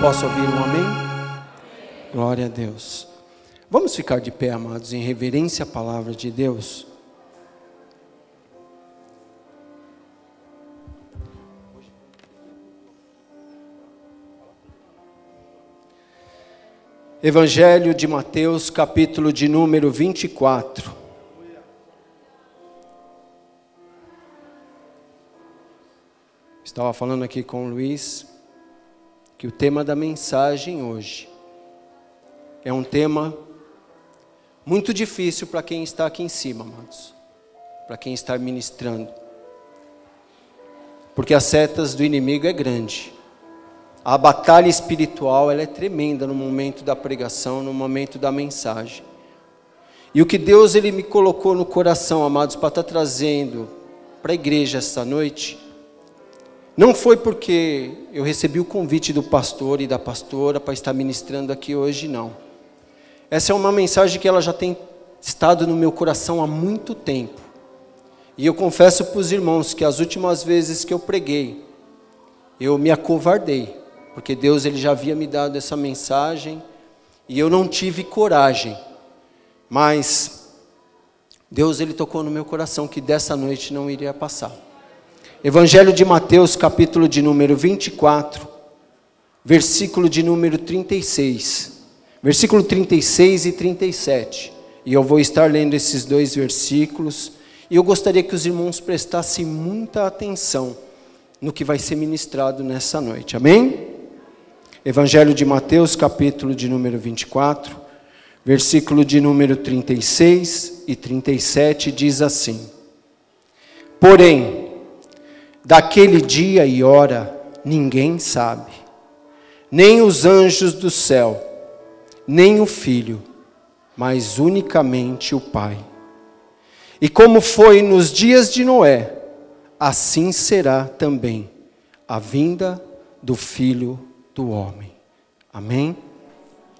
Posso ouvir um amém? Glória a Deus. Vamos ficar de pé, amados, em reverência à palavra de Deus. Evangelho de Mateus, capítulo de número 24. Estava falando aqui com o Luiz que o tema da mensagem hoje é um tema muito difícil para quem está aqui em cima, amados, para quem está ministrando, porque as setas do inimigo é grande. A batalha espiritual ela é tremenda no momento da pregação, no momento da mensagem. E o que Deus ele me colocou no coração, amados, para estar trazendo para a igreja esta noite, não foi porque eu recebi o convite do pastor e da pastora para estar ministrando aqui hoje, não. Essa é uma mensagem que ela já tem estado no meu coração há muito tempo. E eu confesso para os irmãos que as últimas vezes que eu preguei, eu me acovardei, porque Deus ele já havia me dado essa mensagem e eu não tive coragem. Mas Deus ele tocou no meu coração que dessa noite não iria passar. Evangelho de Mateus, capítulo de número 24, versículo de número 36. Versículo 36 e 37. E eu vou estar lendo esses dois versículos. E eu gostaria que os irmãos prestassem muita atenção no que vai ser ministrado nessa noite. Amém? Evangelho de Mateus, capítulo de número 24, versículo de número 36 e 37, diz assim: Porém, daquele dia e hora ninguém sabe, nem os anjos do céu, nem o Filho, mas unicamente o Pai. E como foi nos dias de Noé, assim será também a vinda do Filho do Homem. Amém?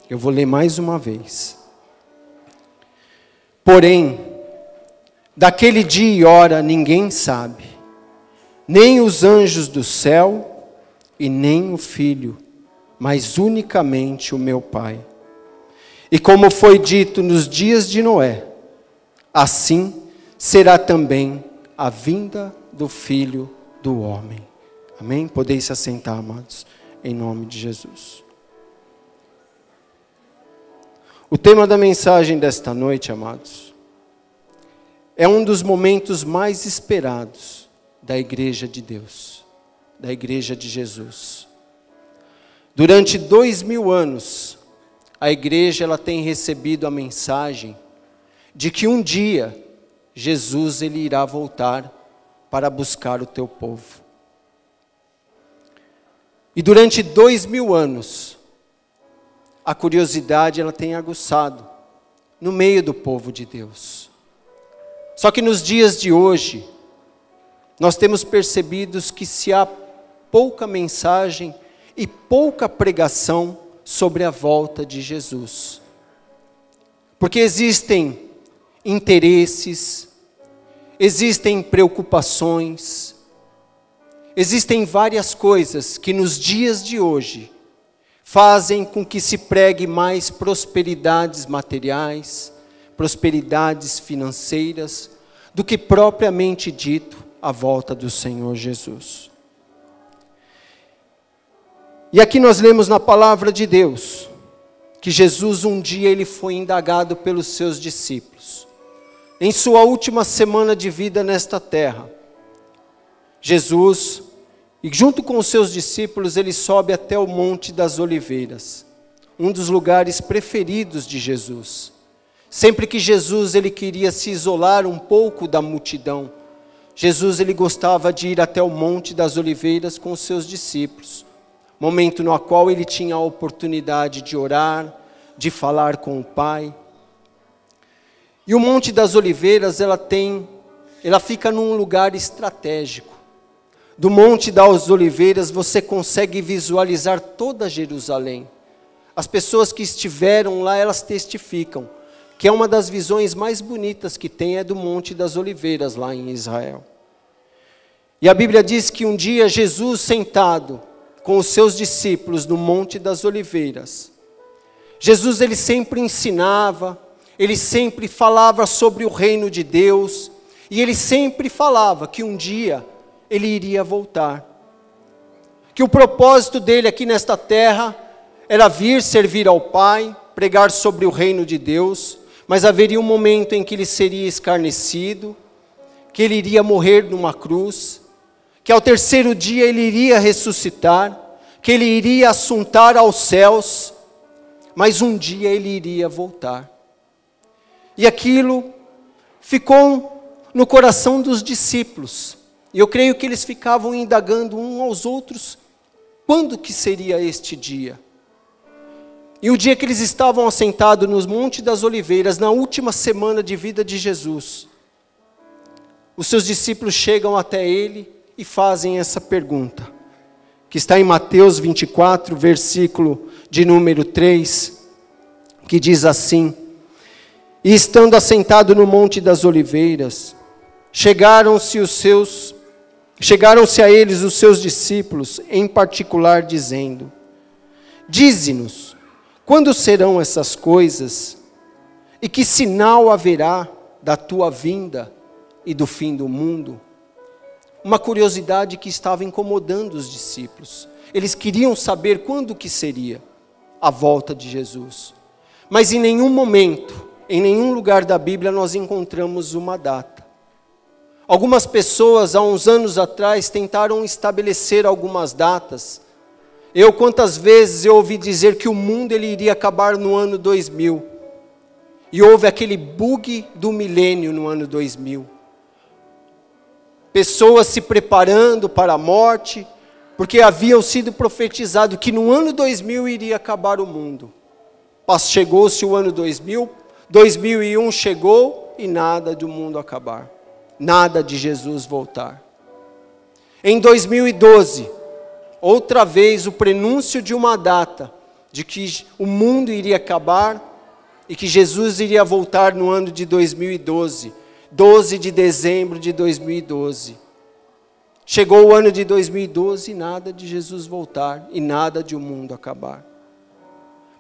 Eu vou ler mais uma vez. Porém, daquele dia e hora ninguém sabe, nem os anjos do céu e nem o Filho, mas unicamente o meu Pai. E como foi dito nos dias de Noé, assim será também a vinda do Filho do Homem. Amém? Podeis se assentar, amados, em nome de Jesus. O tema da mensagem desta noite, amados, é um dos momentos mais esperados da igreja de Deus, da igreja de Jesus. Durante 2000 anos, a igreja ela tem recebido a mensagem de que um dia Jesus ele irá voltar para buscar o teu povo. E durante 2000 anos, a curiosidade ela tem aguçado no meio do povo de Deus. Só que nos dias de hoje, nós temos percebido que se há pouca mensagem e pouca pregação sobre a volta de Jesus. Porque existem interesses, existem preocupações, existem várias coisas que nos dias de hoje fazem com que se pregue mais prosperidades materiais, prosperidades financeiras, do que propriamente dito a volta do Senhor Jesus. E aqui nós lemos na palavra de Deus que Jesus um dia ele foi indagado pelos seus discípulos. Em sua última semana de vida nesta terra, Jesus, e junto com os seus discípulos, ele sobe até o Monte das Oliveiras, um dos lugares preferidos de Jesus. Sempre que Jesus ele queria se isolar um pouco da multidão, Jesus ele gostava de ir até o Monte das Oliveiras com os seus discípulos, momento no qual ele tinha a oportunidade de orar, de falar com o Pai. E o Monte das Oliveiras ela fica num lugar estratégico. Do Monte das Oliveiras você consegue visualizar toda Jerusalém. As pessoas que estiveram lá, elas testificam que é uma das visões mais bonitas que tem é do Monte das Oliveiras, lá em Israel. E a Bíblia diz que um dia Jesus sentado com os seus discípulos no Monte das Oliveiras, Jesus ele sempre ensinava, ele sempre falava sobre o reino de Deus, e ele sempre falava que um dia ele iria voltar. Que o propósito dele aqui nesta terra era vir servir ao Pai, pregar sobre o reino de Deus, mas haveria um momento em que ele seria escarnecido, que ele iria morrer numa cruz, que ao terceiro dia ele iria ressuscitar, que ele iria assuntar aos céus, mas um dia ele iria voltar. E aquilo ficou no coração dos discípulos. E eu creio que eles ficavam indagando uns aos outros, quando que seria este dia? E o dia que eles estavam assentados no Monte das Oliveiras, na última semana de vida de Jesus, os seus discípulos chegam até ele e fazem essa pergunta, que está em Mateus 24, versículo de número 3, que diz assim: E estando assentado no Monte das Oliveiras, chegaram-se a eles os seus discípulos, em particular, dizendo: Dize-nos, quando serão essas coisas? E que sinal haverá da tua vinda e do fim do mundo? Uma curiosidade que estava incomodando os discípulos. Eles queriam saber quando que seria a volta de Jesus. Mas em nenhum momento, em nenhum lugar da Bíblia nós encontramos uma data. Algumas pessoas, há uns anos atrás, tentaram estabelecer algumas datas. Quantas vezes eu ouvi dizer que o mundo ele iria acabar no ano 2000. E houve aquele bug do milênio no ano 2000. Pessoas se preparando para a morte, porque haviam sido profetizado que no ano 2000 iria acabar o mundo. Mas chegou-se o ano 2000, 2001 chegou e nada do mundo acabar. Nada de Jesus voltar. Em 2012, outra vez o prenúncio de uma data, de que o mundo iria acabar e que Jesus iria voltar no ano de 2012, 12 de dezembro de 2012. Chegou o ano de 2012 e nada de Jesus voltar e nada de o mundo acabar.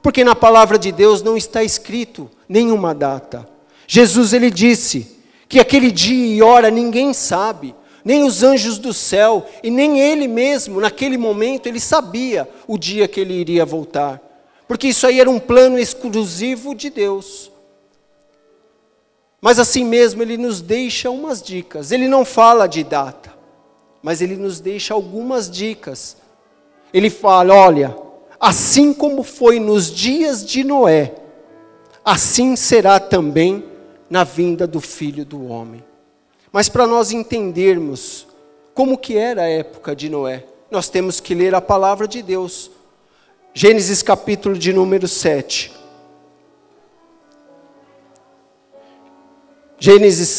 Porque na palavra de Deus não está escrito nenhuma data. Jesus ele disse que aquele dia e hora ninguém sabe, nem os anjos do céu, e nem ele mesmo, naquele momento, ele sabia o dia que ele iria voltar. Porque isso aí era um plano exclusivo de Deus. Mas assim mesmo ele nos deixa umas dicas. Ele não fala de data, mas ele nos deixa algumas dicas. Ele fala, olha, assim como foi nos dias de Noé, assim será também na vinda do Filho do Homem. Mas para nós entendermos como que era a época de Noé, nós temos que ler a palavra de Deus. Gênesis capítulo de número 7. Gênesis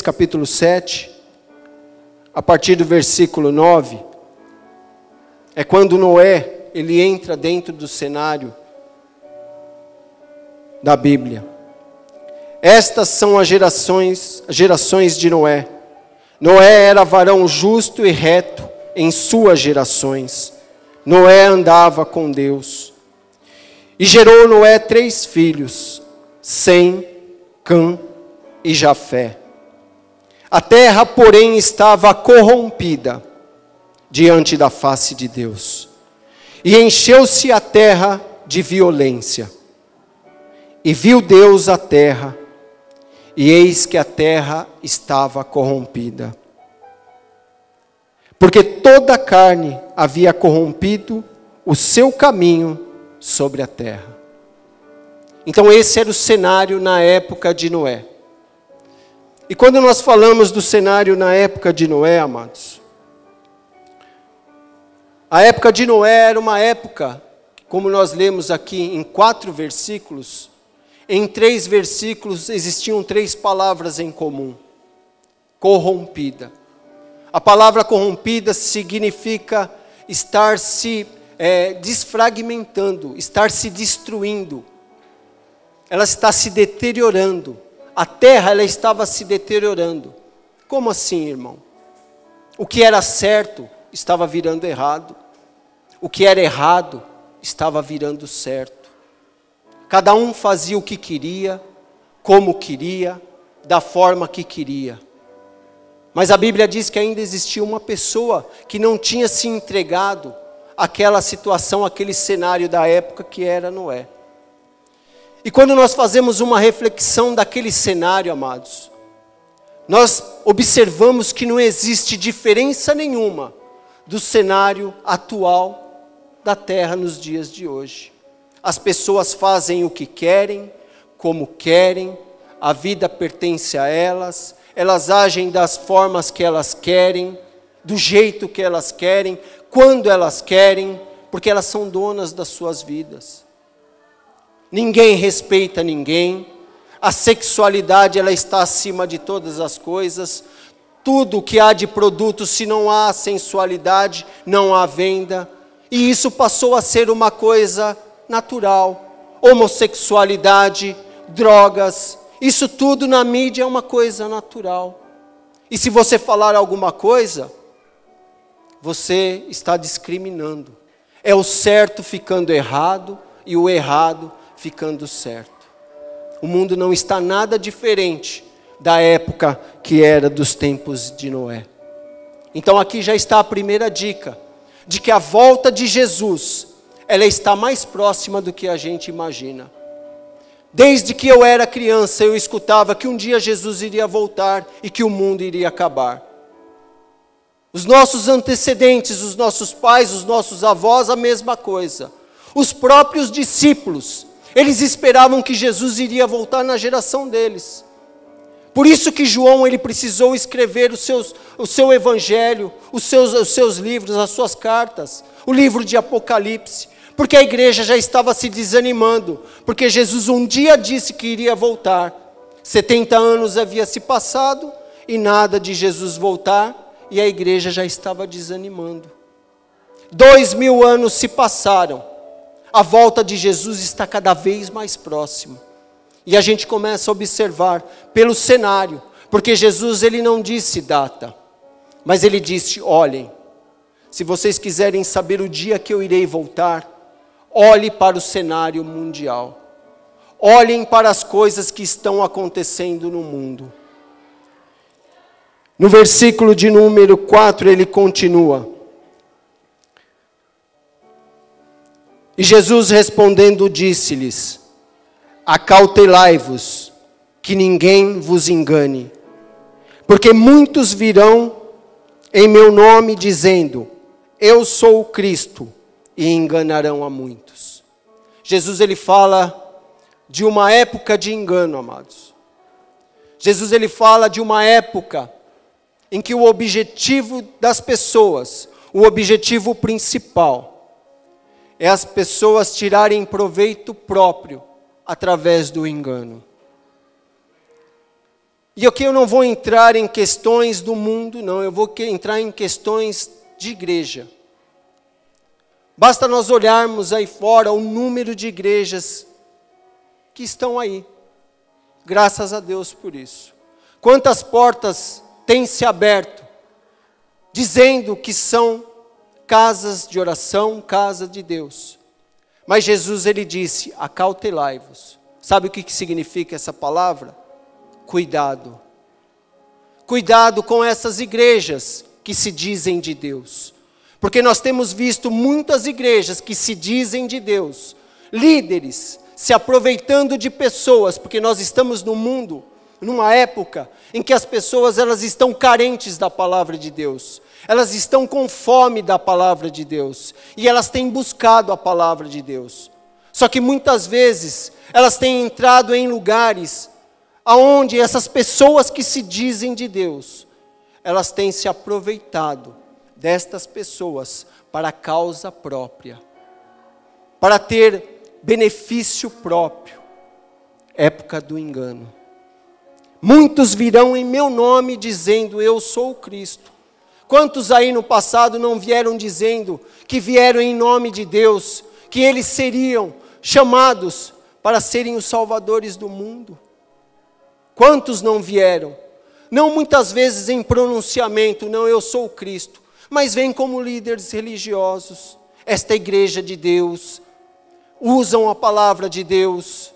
capítulo 7, a partir do versículo 9, é quando Noé, ele entra dentro do cenário da Bíblia. Estas são as gerações de Noé. Noé era varão justo e reto em suas gerações. Noé andava com Deus. E gerou Noé 3 filhos, Sem, Cã e Jafé. A terra, porém, estava corrompida diante da face de Deus. E encheu-se a terra de violência. E viu Deus a terra, e eis que a terra estava corrompida. Porque toda a carne havia corrompido o seu caminho sobre a terra. Então esse era o cenário na época de Noé. E quando nós falamos do cenário na época de Noé, amados, a época de Noé era uma época, como nós lemos aqui em 4 versículos, em 3 versículos existiam 3 palavras em comum. Corrompida. A palavra corrompida significa estar se desfragmentando, estar se destruindo. Ela está se deteriorando. A terra ela estava se deteriorando. Como assim, irmão? O que era certo estava virando errado. O que era errado estava virando certo. Cada um fazia o que queria, como queria, da forma que queria. Mas a Bíblia diz que ainda existia uma pessoa que não tinha se entregado àquela situação, àquele cenário da época que era Noé. E quando nós fazemos uma reflexão daquele cenário, amados, nós observamos que não existe diferença nenhuma do cenário atual da terra nos dias de hoje. As pessoas fazem o que querem, como querem, a vida pertence a elas, elas agem das formas que elas querem, do jeito que elas querem, quando elas querem, porque elas são donas das suas vidas. Ninguém respeita ninguém, a sexualidade ela está acima de todas as coisas, tudo que há de produto, se não há sensualidade, não há venda, e isso passou a ser uma coisa natural. Homossexualidade, drogas, isso tudo na mídia é uma coisa natural. E se você falar alguma coisa, você está discriminando. É o certo ficando errado e o errado ficando certo. O mundo não está nada diferente da época que era dos tempos de Noé. Então aqui já está a primeira dica, de que a volta de Jesus, ela está mais próxima do que a gente imagina. Desde que eu era criança, eu escutava que um dia Jesus iria voltar e que o mundo iria acabar. Os nossos antecedentes, os nossos pais, os nossos avós, a mesma coisa. Os próprios discípulos, eles esperavam que Jesus iria voltar na geração deles. Por isso que João ele precisou escrever o seu evangelho, os seus livros, as suas cartas, o livro de Apocalipse. Porque a igreja já estava se desanimando, porque Jesus um dia disse que iria voltar. 70 anos havia se passado e nada de Jesus voltar, e a igreja já estava desanimando. 2000 anos se passaram, a volta de Jesus está cada vez mais próxima. E a gente começa a observar pelo cenário, porque Jesus ele não disse data, mas ele disse, olhem, se vocês quiserem saber o dia que eu irei voltar, olhe para o cenário mundial. Olhem para as coisas que estão acontecendo no mundo. No versículo de número 4, ele continua. E Jesus respondendo disse-lhes, acautelai-vos, que ninguém vos engane. Porque muitos virão em meu nome dizendo, eu sou o Cristo, e enganarão a muitos. Jesus ele fala de uma época de engano, amados. Jesus ele fala de uma época em que o objetivo das pessoas, o objetivo principal, é as pessoas tirarem proveito próprio através do engano. E aqui eu não vou entrar em questões do mundo, não, eu vou entrar em questões de igreja. Basta nós olharmos aí fora o número de igrejas que estão aí. Graças a Deus por isso. Quantas portas têm se aberto, dizendo que são casas de oração, casa de Deus. Mas Jesus ele disse, acautelai-vos. Sabe o que significa essa palavra? Cuidado. Cuidado com essas igrejas que se dizem de Deus. Porque nós temos visto muitas igrejas que se dizem de Deus, líderes se aproveitando de pessoas, porque nós estamos no mundo, numa época em que as pessoas elas estão carentes da palavra de Deus, elas estão com fome da palavra de Deus, e elas têm buscado a palavra de Deus. Só que muitas vezes elas têm entrado em lugares aonde essas pessoas que se dizem de Deus, elas têm se aproveitado destas pessoas para a causa própria, para ter benefício próprio. Época do engano. Muitos virão em meu nome dizendo, eu sou o Cristo. Quantos aí no passado não vieram dizendo que vieram em nome de Deus, que eles seriam chamados para serem os salvadores do mundo? Quantos não vieram? Não muitas vezes em pronunciamento, não, eu sou o Cristo, mas vêm como líderes religiosos, esta igreja de Deus, usam a palavra de Deus,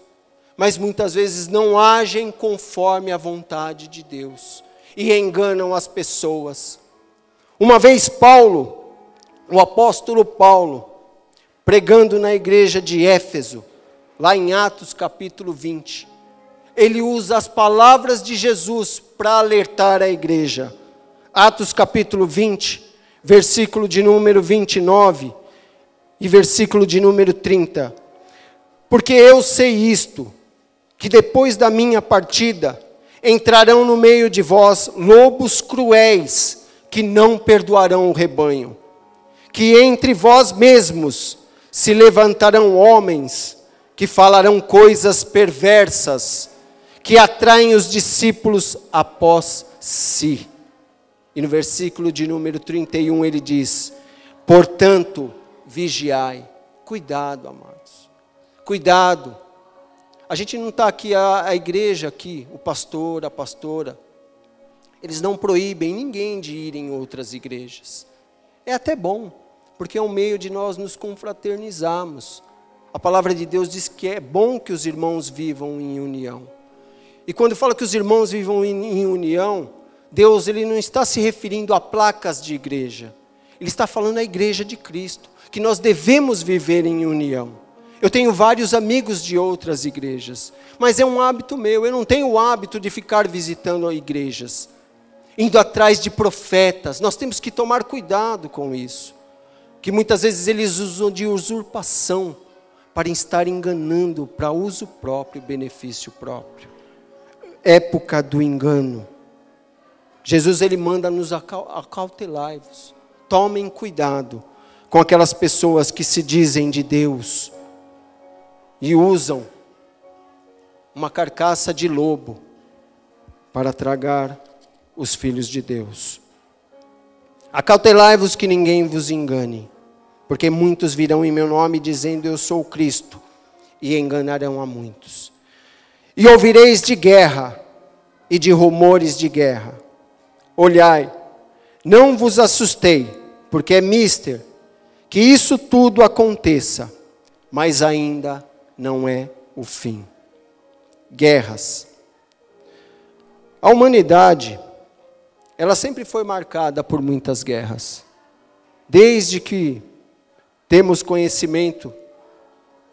mas muitas vezes não agem conforme a vontade de Deus e enganam as pessoas. Uma vez Paulo, o apóstolo Paulo, pregando na igreja de Éfeso, lá em Atos capítulo 20, ele usa as palavras de Jesus para alertar a igreja. Atos capítulo 20, versículo de número 29 e versículo de número 30. Porque eu sei isto, que depois da minha partida, entrarão no meio de vós lobos cruéis, que não perdoarão o rebanho. Que entre vós mesmos se levantarão homens, que falarão coisas perversas, que atraem os discípulos após si. E no versículo de número 31 ele diz: portanto, vigiai. Cuidado, amados. Cuidado. A gente não está aqui, a igreja aqui, o pastor, a pastora, eles não proíbem ninguém de ir em outras igrejas. É até bom, porque é um meio de nós nos confraternizarmos. A palavra de Deus diz que é bom que os irmãos vivam em união. E quando fala que os irmãos vivam em união, Deus ele não está se referindo a placas de igreja. Ele está falando à igreja de Cristo, que nós devemos viver em união. Eu tenho vários amigos de outras igrejas, mas é um hábito meu. Eu não tenho o hábito de ficar visitando igrejas, indo atrás de profetas. Nós temos que tomar cuidado com isso, que muitas vezes eles usam de usurpação para estar enganando para uso próprio, benefício próprio. Época do engano. Jesus ele manda-nos acautelai-vos. Tomem cuidado com aquelas pessoas que se dizem de Deus e usam uma carcaça de lobo para tragar os filhos de Deus. Acautelai-vos que ninguém vos engane, porque muitos virão em meu nome dizendo eu sou o Cristo, e enganarão a muitos. E ouvireis de guerra e de rumores de guerra. Olhai, não vos assustei, porque é mister que isso tudo aconteça, mas ainda não é o fim. Guerras. A humanidade, ela sempre foi marcada por muitas guerras. Desde que temos conhecimento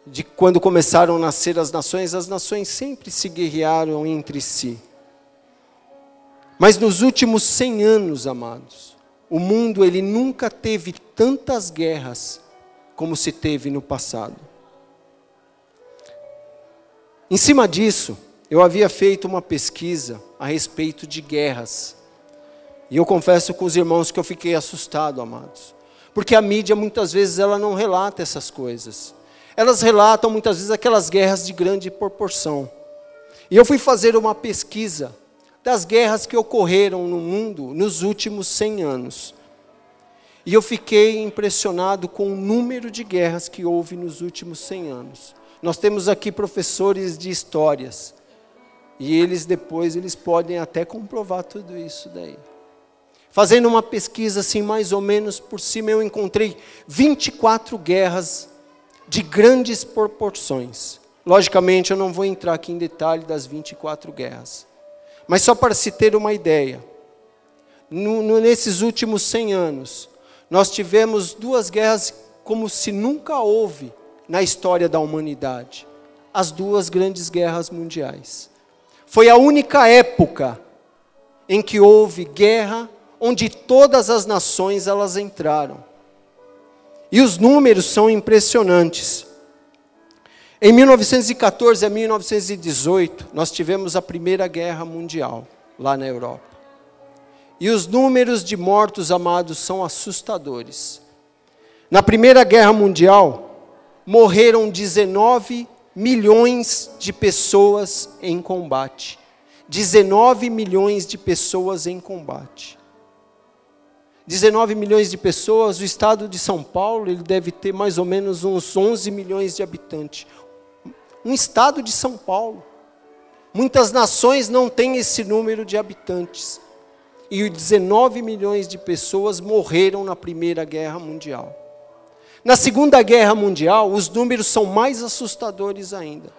de quando começaram a nascer as nações sempre se guerrearam entre si. Mas nos últimos 100 anos, amados, o mundo ele nunca teve tantas guerras como se teve no passado. Em cima disso, eu havia feito uma pesquisa a respeito de guerras. E eu confesso com os irmãos que eu fiquei assustado, amados. Porque a mídia muitas vezes ela não relata essas coisas. Elas relatam muitas vezes aquelas guerras de grande proporção. E eu fui fazer uma pesquisa das guerras que ocorreram no mundo nos últimos 100 anos. E eu fiquei impressionado com o número de guerras que houve nos últimos 100 anos. Nós temos aqui professores de histórias. E depois eles podem até comprovar tudo isso daí. Fazendo uma pesquisa assim mais ou menos por cima, eu encontrei 24 guerras de grandes proporções. Logicamente, eu não vou entrar aqui em detalhe das 24 guerras. Mas só para se ter uma ideia, nesses últimos 100 anos, nós tivemos 2 guerras como se nunca houve na história da humanidade. As 2 grandes guerras mundiais. Foi a única época em que houve guerra, onde todas as nações elas entraram. E os números são impressionantes. Em 1914 a 1918, nós tivemos a Primeira Guerra Mundial, lá na Europa. E os números de mortos, amados, são assustadores. Na Primeira Guerra Mundial, morreram 19 milhões de pessoas em combate. 19 milhões de pessoas em combate. 19 milhões de pessoas, o estado de São Paulo, ele deve ter mais ou menos uns 11 milhões de habitantes. Um estado de São Paulo. Muitas nações não têm esse número de habitantes. E 19 milhões de pessoas morreram na Primeira Guerra Mundial. Na Segunda Guerra Mundial, os números são mais assustadores ainda.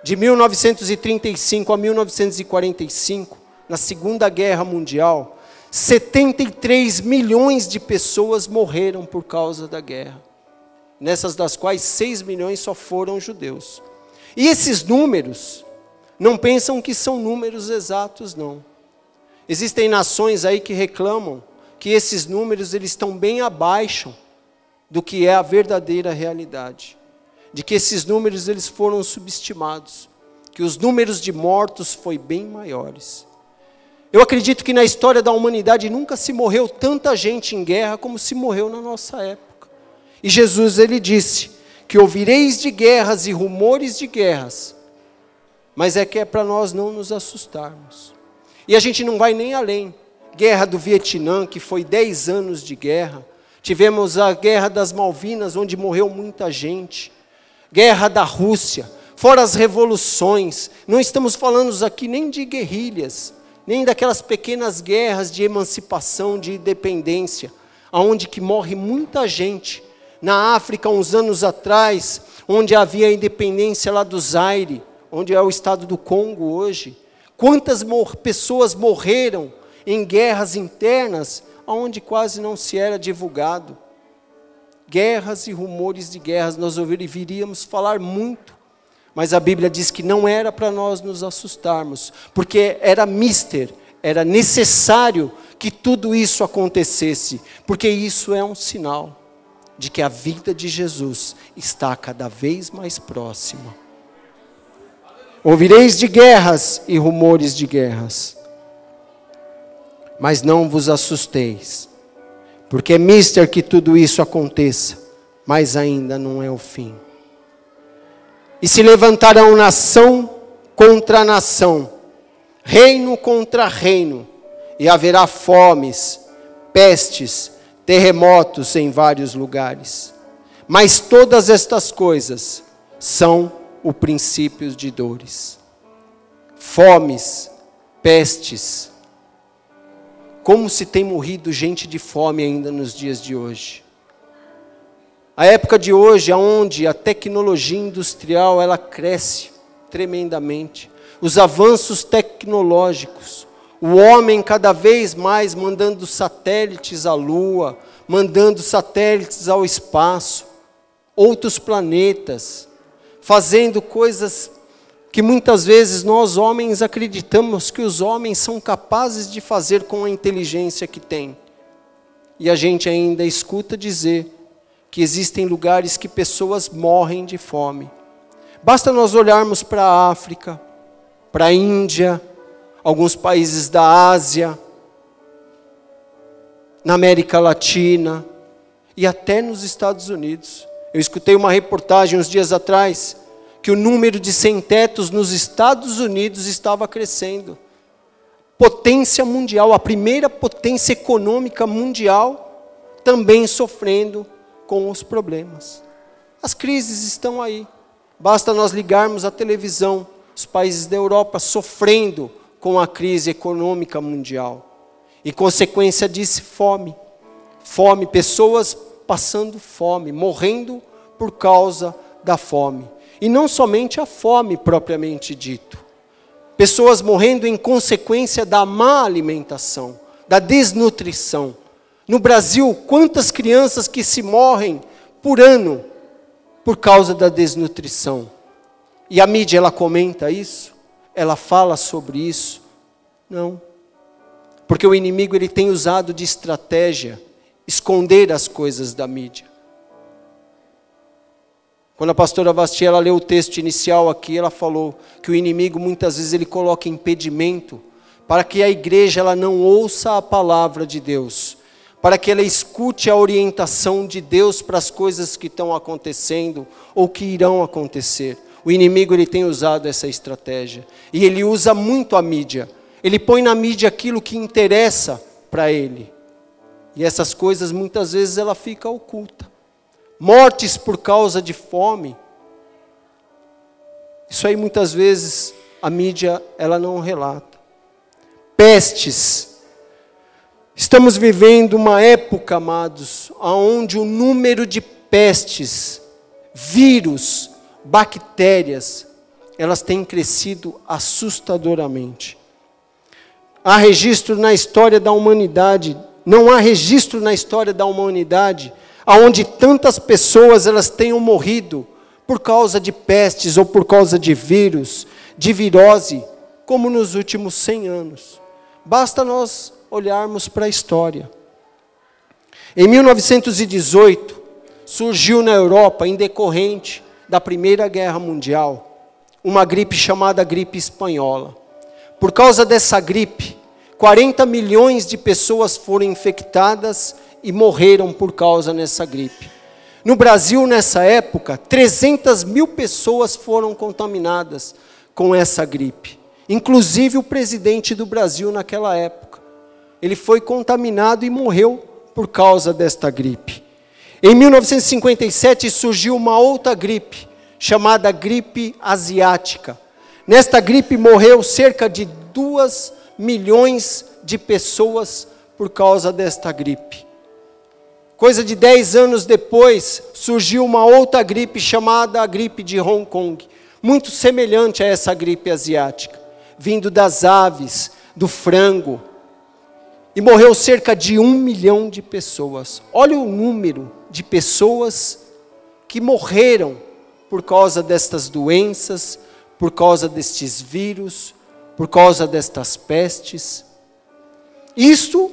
De 1935 a 1945, na Segunda Guerra Mundial, 73 milhões de pessoas morreram por causa da guerra. Nessas das quais 6 milhões só foram judeus. E esses números, não pensam que são números exatos, não. Existem nações aí que reclamam que esses números eles estão bem abaixo do que é a verdadeira realidade. De que esses números eles foram subestimados. Que os números de mortos foram bem maiores. Eu acredito que na história da humanidade nunca se morreu tanta gente em guerra como se morreu na nossa época. E Jesus ele disse que ouvireis de guerras e rumores de guerras, mas é que é para nós não nos assustarmos. E a gente não vai nem além. Guerra do Vietnã, que foi 10 anos de guerra. Tivemos a Guerra das Malvinas, onde morreu muita gente. Guerra da Rússia, fora as revoluções. Não estamos falando aqui nem de guerrilhas, nem daquelas pequenas guerras de emancipação, de independência, aonde que morre muita gente. Na África, uns anos atrás, onde havia a independência lá do Zaire, onde é o estado do Congo hoje. Quantas pessoas morreram em guerras internas, onde quase não se era divulgado. Guerras e rumores de guerras, nós ouviríamos falar muito. Mas a Bíblia diz que não era para nós nos assustarmos, porque era era necessário que tudo isso acontecesse, porque isso é um sinal de que a vida de Jesus está cada vez mais próxima. Ouvireis de guerras e rumores de guerras, mas não vos assusteis, porque é mister que tudo isso aconteça, mas ainda não é o fim. E se levantarão nação contra nação, reino contra reino, e haverá fomes, pestes, terremotos em vários lugares. Mas todas estas coisas são o princípio de dores. Fomes, pestes. Como se tem morrido gente de fome ainda nos dias de hoje. A época de hoje, onde a tecnologia industrial ela cresce tremendamente, os avanços tecnológicos, o homem cada vez mais mandando satélites à Lua, mandando satélites ao espaço, outros planetas, fazendo coisas que muitas vezes nós homens acreditamos que os homens são capazes de fazer com a inteligência que têm. E a gente ainda escuta dizer que existem lugares que pessoas morrem de fome. Basta nós olharmos para a África, para a Índia, alguns países da Ásia, na América Latina e até nos Estados Unidos. Eu escutei uma reportagem uns dias atrás que o número de sem-tetos nos Estados Unidos estava crescendo. Potência mundial, a primeira potência econômica mundial, também sofrendo com os problemas. As crises estão aí. Basta nós ligarmos a televisão, os países da Europa sofrendo com a crise econômica mundial. E consequência disso, fome. Fome, pessoas passando fome, morrendo por causa da fome. E não somente a fome propriamente dito. Pessoas morrendo em consequência da má alimentação, da desnutrição. No Brasil, quantas crianças que se morrem por ano por causa da desnutrição? E a mídia, ela comenta isso? Ela fala sobre isso? Não. Porque o inimigo ele tem usado de estratégia, esconder as coisas da mídia. Quando a pastora Vastia, ela leu o texto inicial aqui, ela falou que o inimigo muitas vezes ele coloca impedimento para que a igreja ela não ouça a palavra de Deus, para que ela escute a orientação de Deus para as coisas que estão acontecendo ou que irão acontecer. O inimigo ele tem usado essa estratégia e ele usa muito a mídia. Ele põe na mídia aquilo que interessa para ele. E essas coisas muitas vezes ela fica oculta. Mortes por causa de fome. Isso aí muitas vezes a mídia ela não relata. Pestes. Estamos vivendo uma época, amados, onde o número de pestes, vírus, bactérias, elas têm crescido assustadoramente. Há registro na história da humanidade, não há registro na história da humanidade, onde tantas pessoas elas tenham morrido por causa de pestes ou por causa de vírus, de virose, como nos últimos 100 anos. Basta nós olharmos para a história. Em 1918, surgiu na Europa, em decorrente da Primeira Guerra Mundial, uma gripe chamada gripe espanhola. Por causa dessa gripe, 40 milhões de pessoas foram infectadas e morreram por causa dessa gripe. No Brasil, nessa época, 300 mil pessoas foram contaminadas com essa gripe. Inclusive o presidente do Brasil naquela época. Ele foi contaminado e morreu por causa desta gripe. Em 1957 surgiu uma outra gripe, chamada gripe asiática. Nesta gripe morreu cerca de 2 milhões de pessoas por causa desta gripe. Coisa de 10 anos depois, surgiu uma outra gripe chamada a gripe de Hong Kong, muito semelhante a essa gripe asiática, vindo das aves, do frango, e morreu cerca de 1 milhão de pessoas. Olha o número de pessoas que morreram por causa destas doenças, por causa destes vírus, por causa destas pestes. Isto,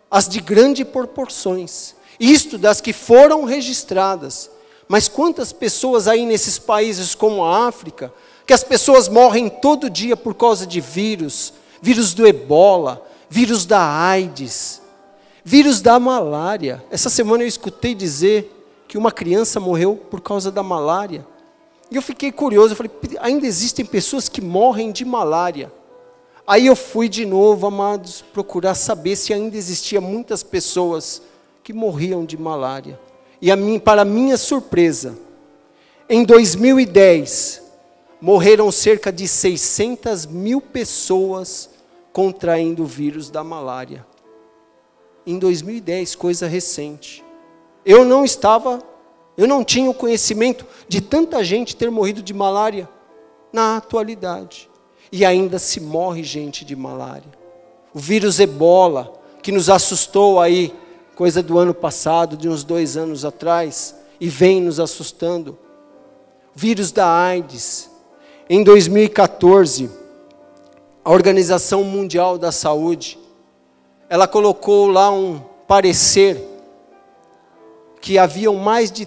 as de grandes proporções. Isto das que foram registradas. Mas quantas pessoas aí nesses países como a África, que as pessoas morrem todo dia por causa de vírus, vírus do ebola, vírus da AIDS, vírus da malária. Essa semana eu escutei dizer que uma criança morreu por causa da malária. E eu fiquei curioso, eu falei, ainda existem pessoas que morrem de malária. Aí eu fui de novo, amados, procurar saber se ainda existia muitas pessoas que morriam de malária. E para minha surpresa, em 2010, morreram cerca de 600 mil pessoas contraindo o vírus da malária. Em 2010, coisa recente. Eu não tinha o conhecimento de tanta gente ter morrido de malária na atualidade. E ainda se morre gente de malária. O vírus ebola, que nos assustou aí, coisa do ano passado, de uns 2 anos atrás, e vem nos assustando. O vírus da AIDS. Em 2014, a Organização Mundial da Saúde, ela colocou lá um parecer que haviam mais de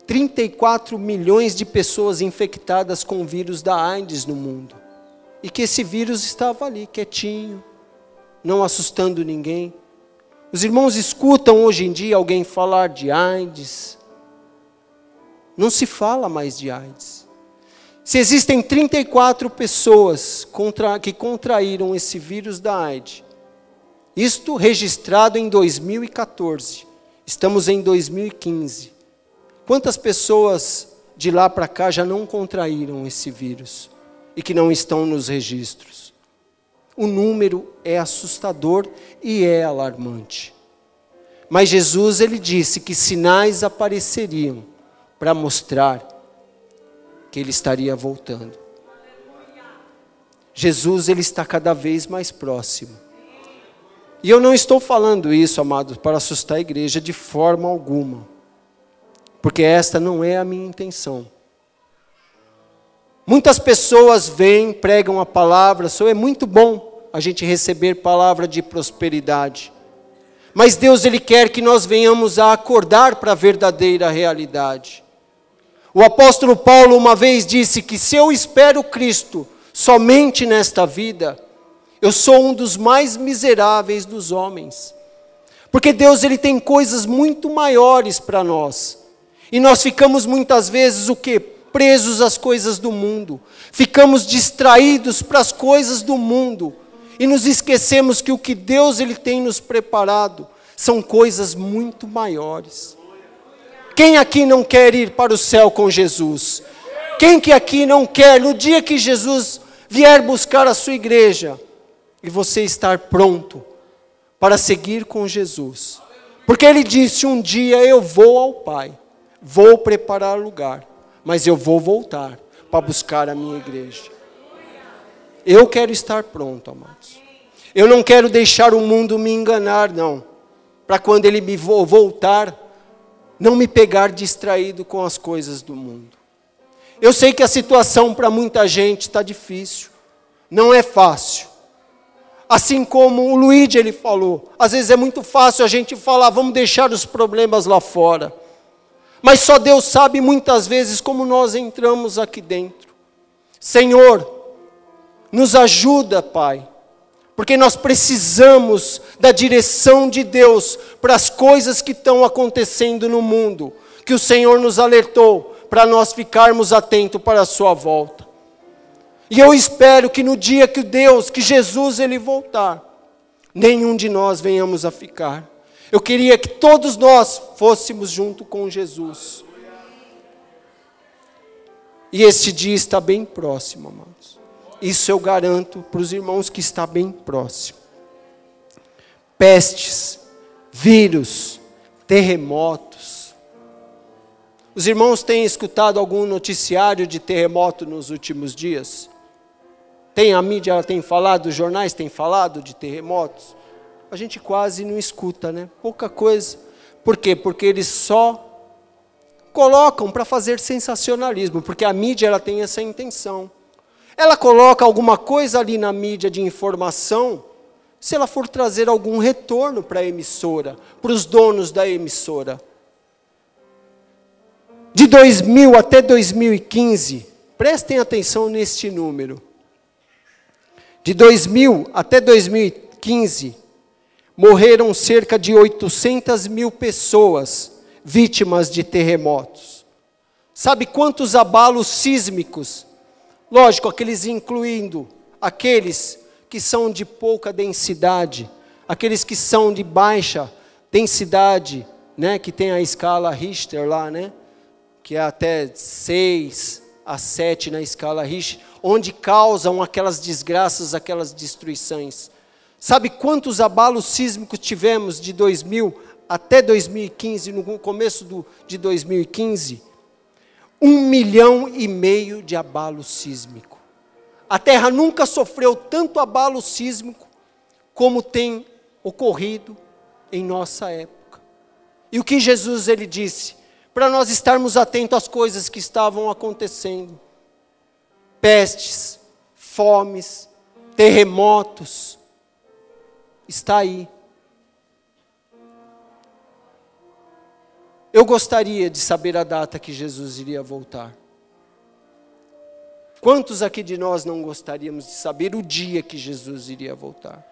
34 milhões de pessoas infectadas com o vírus da AIDS no mundo. E que esse vírus estava ali, quietinho, não assustando ninguém. Os irmãos escutam hoje em dia alguém falar de AIDS. Não se fala mais de AIDS. Se existem 34 pessoas que contraíram esse vírus da AIDS, isto registrado em 2014, estamos em 2015. Quantas pessoas de lá para cá já não contraíram esse vírus? E que não estão nos registros. O número é assustador e é alarmante. Mas Jesus, ele disse que sinais apareceriam para mostrar que ele estaria voltando. Jesus, ele está cada vez mais próximo. E eu não estou falando isso, amados, para assustar a igreja de forma alguma. Porque esta não é a minha intenção. Muitas pessoas vêm, pregam a palavra, é muito bom a gente receber palavra de prosperidade. Mas Deus, ele quer que nós venhamos a acordar para a verdadeira realidade. O apóstolo Paulo uma vez disse que se eu espero Cristo somente nesta vida, eu sou um dos mais miseráveis dos homens. Porque Deus, ele tem coisas muito maiores para nós. E nós ficamos muitas vezes o quê? Presos às coisas do mundo, ficamos distraídos para as coisas do mundo e nos esquecemos que o que Deus, ele tem nos preparado são coisas muito maiores. Quem aqui não quer ir para o céu com Jesus? Quem que aqui não quer, no dia que Jesus vier buscar a sua igreja, e você estar pronto para seguir com Jesus. Porque ele disse, um dia eu vou ao Pai, vou preparar lugar, mas eu vou voltar para buscar a minha igreja. Eu quero estar pronto, amados. Eu não quero deixar o mundo me enganar, não. Para quando ele me voltar, não me pegar distraído com as coisas do mundo. Eu sei que a situação para muita gente está difícil. Não é fácil. Assim como o Luigi ele falou. Às vezes é muito fácil a gente falar, vamos deixar os problemas lá fora. Mas só Deus sabe muitas vezes como nós entramos aqui dentro. Senhor, nos ajuda, Pai. Porque nós precisamos da direção de Deus para as coisas que estão acontecendo no mundo. Que o Senhor nos alertou para nós ficarmos atentos para a sua volta. E eu espero que no dia que Jesus ele voltar, nenhum de nós venhamos a ficar. Eu queria que todos nós fôssemos junto com Jesus. E esse dia está bem próximo, amados. Isso eu garanto para os irmãos que está bem próximo. Pestes, vírus, terremotos. Os irmãos têm escutado algum noticiário de terremoto nos últimos dias? A mídia tem falado, os jornais têm falado de terremotos? A gente quase não escuta, né? Pouca coisa. Por quê? Porque eles só colocam para fazer sensacionalismo, porque a mídia ela tem essa intenção. Ela coloca alguma coisa ali na mídia de informação, se ela for trazer algum retorno para a emissora, para os donos da emissora. De 2000 até 2015, prestem atenção neste número. De 2000 até 2015, morreram cerca de 800 mil pessoas vítimas de terremotos. Sabe quantos abalos sísmicos? Lógico, aqueles incluindo aqueles que são de pouca densidade, aqueles que são de baixa densidade, né, que tem a escala Richter lá, né, que é até 6 a 7 na escala Richter, onde causam aquelas desgraças, aquelas destruições. Sabe quantos abalos sísmicos tivemos de 2000 até 2015, no começo de 2015? 1,5 milhão de abalo sísmico. A Terra nunca sofreu tanto abalo sísmico como tem ocorrido em nossa época. E o que Jesus ele disse? Para nós estarmos atentos às coisas que estavam acontecendo. Pestes, fomes, terremotos. Está aí. Eu gostaria de saber a data que Jesus iria voltar. Quantos aqui de nós não gostaríamos de saber o dia que Jesus iria voltar?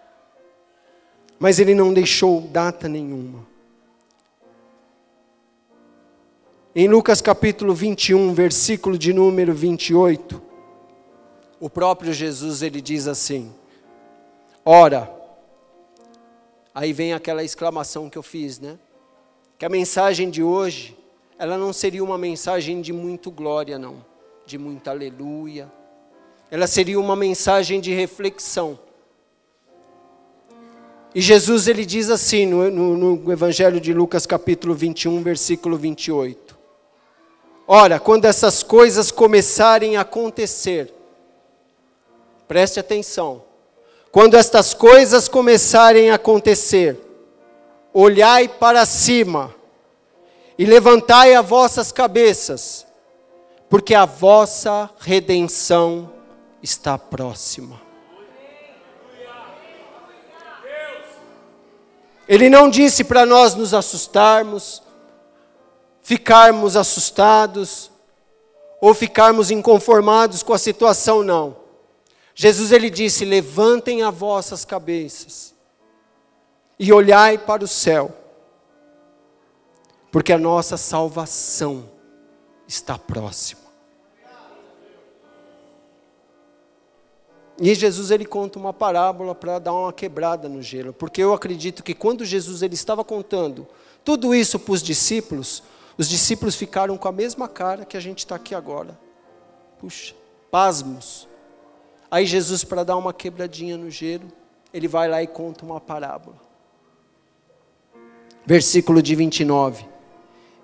Mas ele não deixou data nenhuma. Em Lucas capítulo 21, versículo de número 28, o próprio Jesus ele diz assim: ora, aí vem aquela exclamação que eu fiz, né? Que a mensagem de hoje, ela não seria uma mensagem de muito glória, não. De muita aleluia. Ela seria uma mensagem de reflexão. E Jesus, ele diz assim, no Evangelho de Lucas, capítulo 21, versículo 28. Ora, quando essas coisas começarem a acontecer, preste atenção. Quando estas coisas começarem a acontecer, olhai para cima e levantai as vossas cabeças, porque a vossa redenção está próxima. Ele não disse para nós nos assustarmos, ficarmos assustados, ou ficarmos inconformados com a situação, não. Jesus ele disse, levantem as vossas cabeças e olhai para o céu, porque a nossa salvação está próxima. E Jesus ele conta uma parábola para dar uma quebrada no gelo, porque eu acredito que quando Jesus ele estava contando tudo isso para os discípulos ficaram com a mesma cara que a gente está aqui agora. Puxa, pasmos. Aí Jesus, para dar uma quebradinha no gelo, ele vai lá e conta uma parábola. versículo de 29.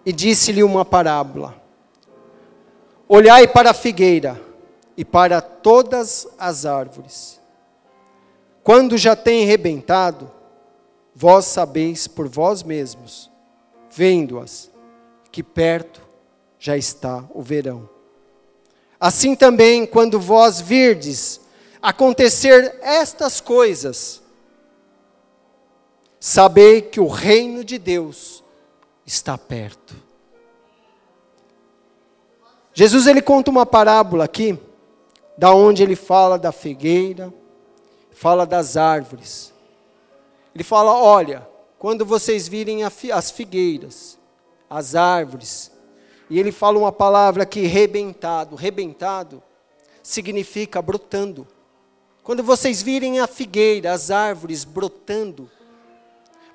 E disse-lhe uma parábola: olhai para a figueira e para todas as árvores. Quando já tem rebentado, vós sabeis por vós mesmos, vendo-as, que perto já está o verão. Assim também, quando vós virdes acontecer estas coisas, sabei que o reino de Deus está perto. Jesus, ele conta uma parábola aqui, da onde ele fala da figueira, fala das árvores. Ele fala, olha, quando vocês virem as figueiras, as árvores, e ele fala uma palavra aqui, rebentado. Rebentado significa brotando. Quando vocês virem a figueira, as árvores brotando,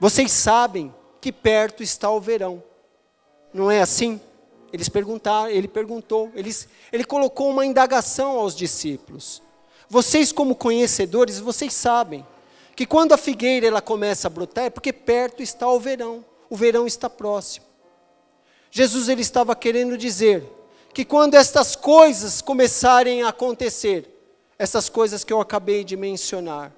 vocês sabem que perto está o verão. Não é assim? Ele perguntou, ele colocou uma indagação aos discípulos. Vocês, como conhecedores, vocês sabem que quando a figueira ela começa a brotar é porque perto está o verão está próximo. Jesus, ele estava querendo dizer que quando estas coisas começarem a acontecer, essas coisas que eu acabei de mencionar,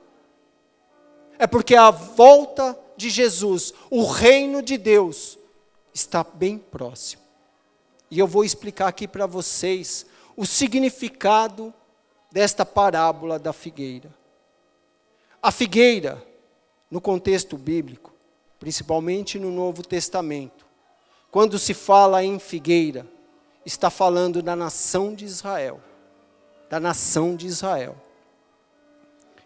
é porque a volta de Jesus, o reino de Deus, está bem próximo. E eu vou explicar aqui para vocês o significado desta parábola da figueira. A figueira, no contexto bíblico, principalmente no Novo Testamento, quando se fala em figueira, está falando da nação de Israel. Da nação de Israel.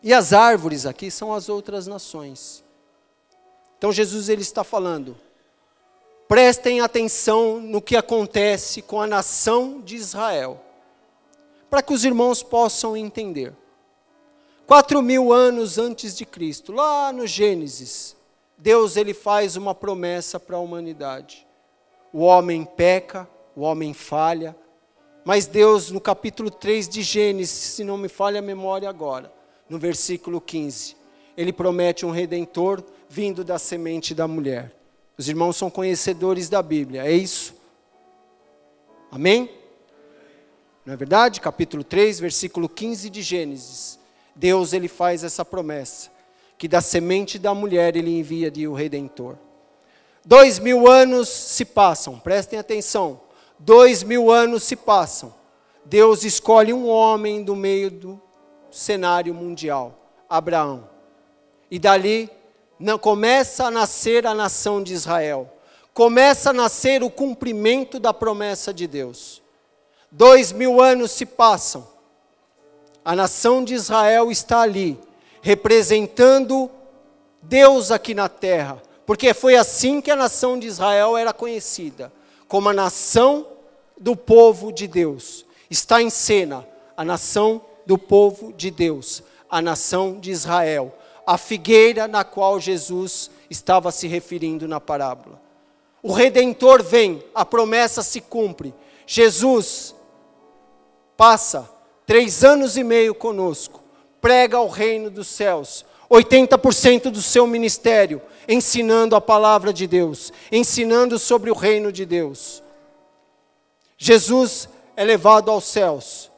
E as árvores aqui são as outras nações. Então Jesus, ele está falando, prestem atenção no que acontece com a nação de Israel, para que os irmãos possam entender. 4.000 anos antes de Cristo, lá no Gênesis, Deus, ele faz uma promessa para a humanidade. O homem peca, o homem falha, mas Deus, no capítulo 3 de Gênesis, se não me falha a memória agora, no versículo 15, ele promete um redentor vindo da semente da mulher. Os irmãos são conhecedores da Bíblia, é isso? Amém? Não é verdade? Capítulo 3, versículo 15 de Gênesis. Deus, ele faz essa promessa, que da semente da mulher ele envia o redentor. 2.000 anos se passam, prestem atenção. 2.000 anos se passam. Deus escolhe um homem do meio do cenário mundial, Abraão. E dali começa a nascer a nação de Israel. Começa a nascer o cumprimento da promessa de Deus. 2.000 anos se passam. A nação de Israel está ali, representando Deus aqui na terra. Porque foi assim que a nação de Israel era conhecida, como a nação do povo de Deus. Está em cena a nação do povo de Deus, a nação de Israel, a figueira na qual Jesus estava se referindo na parábola. O Redentor vem, a promessa se cumpre. Jesus passa 3 anos e meio conosco, prega o reino dos céus, 80% do seu ministério, ensinando a palavra de Deus, ensinando sobre o reino de Deus. Jesus é levado aos céus.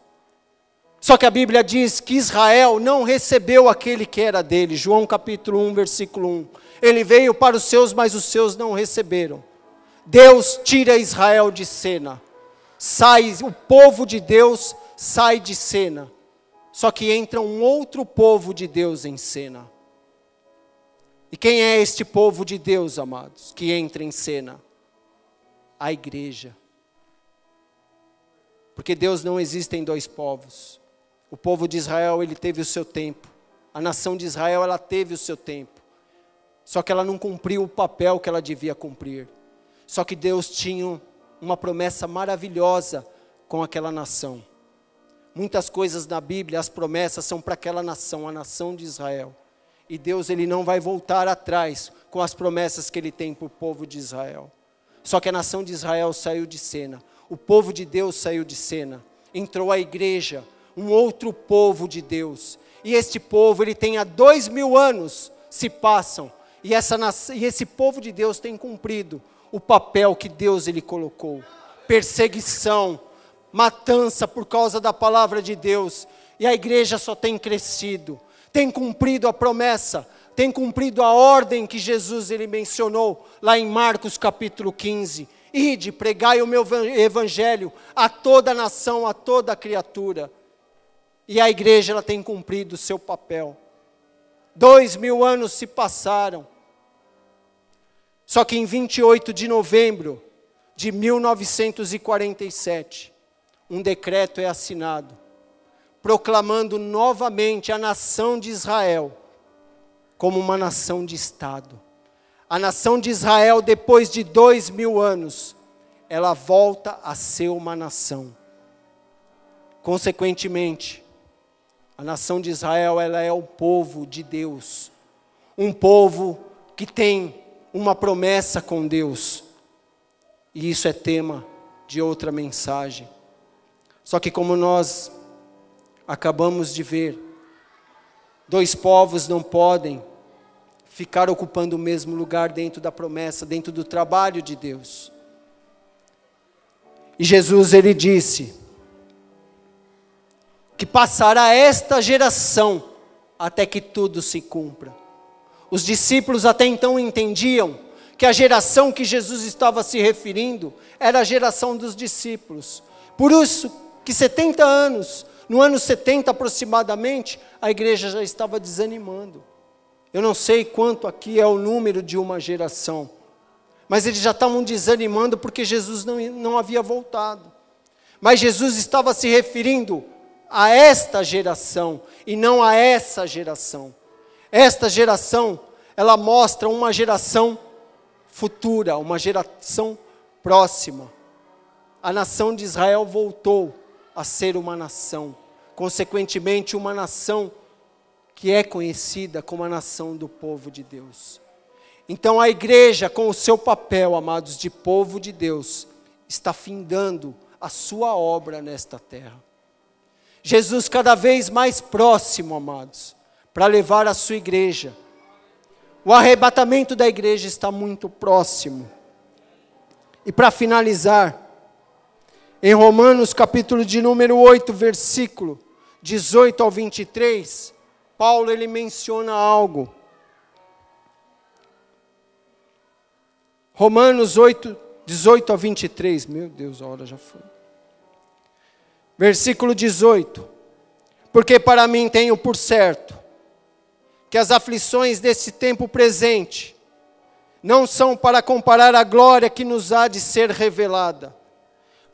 Só que a Bíblia diz que Israel não recebeu aquele que era dele. João capítulo 1, versículo 1. Ele veio para os seus, mas os seus não receberam. Deus tira Israel de cena. O povo de Deus sai de cena. Só que entra um outro povo de Deus em cena. E quem é este povo de Deus, amados, que entra em cena? A igreja. Porque Deus não existe em 2 povos. O povo de Israel, ele teve o seu tempo. A nação de Israel, ela teve o seu tempo. Só que ela não cumpriu o papel que ela devia cumprir. Só que Deus tinha uma promessa maravilhosa com aquela nação. Muitas coisas na Bíblia, as promessas são para aquela nação, a nação de Israel. E Deus, ele não vai voltar atrás com as promessas que ele tem para o povo de Israel. Só que a nação de Israel saiu de cena. O povo de Deus saiu de cena. Entrou a igreja, um outro povo de Deus. E este povo, ele tem há 2.000 anos se passam. E esse povo de Deus tem cumprido o papel que Deus ele colocou. Perseguição, matança por causa da palavra de Deus. E a igreja só tem crescido. Tem cumprido a promessa. Tem cumprido a ordem que Jesus ele mencionou lá em Marcos capítulo 15. Ide, pregai o meu evangelho a toda nação, a toda criatura. E a igreja ela tem cumprido o seu papel. 2000 anos se passaram. Só que em 28 de novembro de 1947, um decreto é assinado, proclamando novamente a nação de Israel como uma nação de Estado. A nação de Israel, depois de 2000 anos, ela volta a ser uma nação. Consequentemente, a nação de Israel, ela é o povo de Deus. Um povo que tem uma promessa com Deus. E isso é tema de outra mensagem. Só que como nós acabamos de ver, dois povos não podem ficar ocupando o mesmo lugar dentro da promessa, dentro do trabalho de Deus. E Jesus ele disse que passará esta geração até que tudo se cumpra. Os discípulos até então entendiam que a geração que Jesus estava se referindo era a geração dos discípulos. Por isso que 70 anos, no ano 70 aproximadamente, a igreja já estava desanimando. Eu não sei quanto aqui é o número de uma geração, mas eles já estavam desanimando porque Jesus não havia voltado. Mas Jesus estava se referindo a esta geração e não a essa geração. Esta geração, ela mostra uma geração futura, uma geração próxima. A nação de Israel voltou a ser uma nação, consequentemente uma nação que é conhecida como a nação do povo de Deus. Então a igreja, com o seu papel, amados, de povo de Deus, está findando a sua obra nesta terra. Jesus cada vez mais próximo, amados, para levar a sua igreja. O arrebatamento da igreja está muito próximo. E para finalizar, em Romanos capítulo de número 8, versículo 18 ao 23, Paulo ele menciona algo. Romanos 8, 18 a 23, meu Deus, a hora já foi. Versículo 18, porque para mim tenho por certo, que as aflições desse tempo presente, não são para comparar a glória que nos há de ser revelada,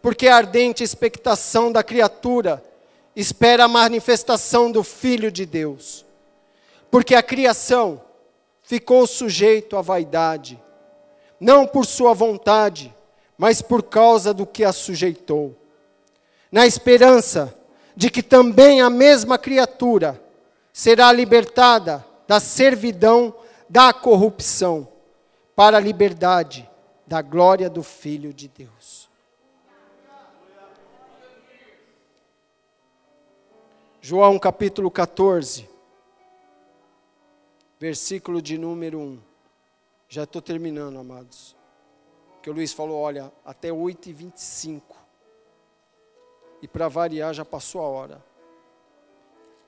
porque a ardente expectação da criatura espera a manifestação do Filho de Deus, porque a criação ficou sujeito à vaidade, não por sua vontade, mas por causa do que a sujeitou, na esperança de que também a mesma criatura será libertada da servidão da corrupção, para a liberdade da glória do Filho de Deus. João capítulo 14, versículo de número 1. Já estou terminando, amados. Porque o Luiz falou, olha, até 8h25. E para variar, já passou a hora.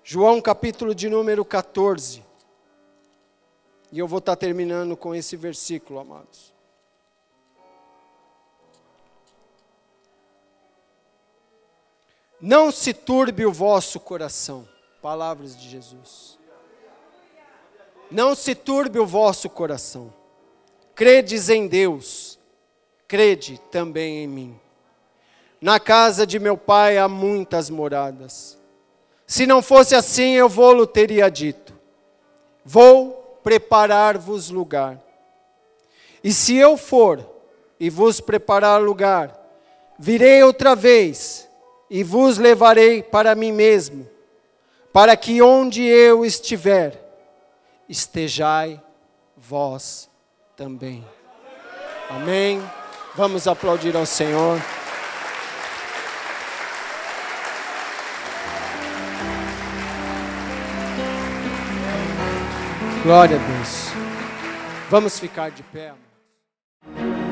João capítulo de número 14. E eu vou estar terminando com esse versículo, amados. Não se turbe o vosso coração. Palavras de Jesus. Não se turbe o vosso coração. Credes em Deus, crede também em mim. Na casa de meu pai há muitas moradas. Se não fosse assim, eu vou-lo teria dito. Vou preparar-vos lugar. E se eu for e vos preparar lugar, virei outra vez e vos levarei para mim mesmo, para que onde eu estiver, estejai vós também. Amém? Vamos aplaudir ao Senhor. Glória a Deus. Vamos ficar de pé, amados.